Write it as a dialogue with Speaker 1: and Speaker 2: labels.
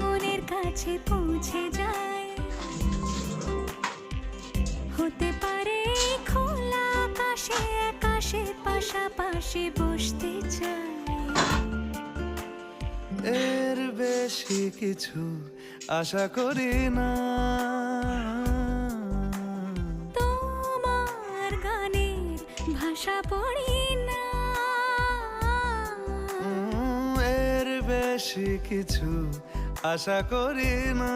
Speaker 1: মনের কাছে পৌঁছে যায়, হতে পারে খোলা আকাশে আকাশে পাশাপাশি বসতে চায়।
Speaker 2: এর বেশি কিছু আশা করি না,
Speaker 1: তোমার গানের ভাষা পড়ি না,
Speaker 2: এর বেশি কিছু আশা করি না।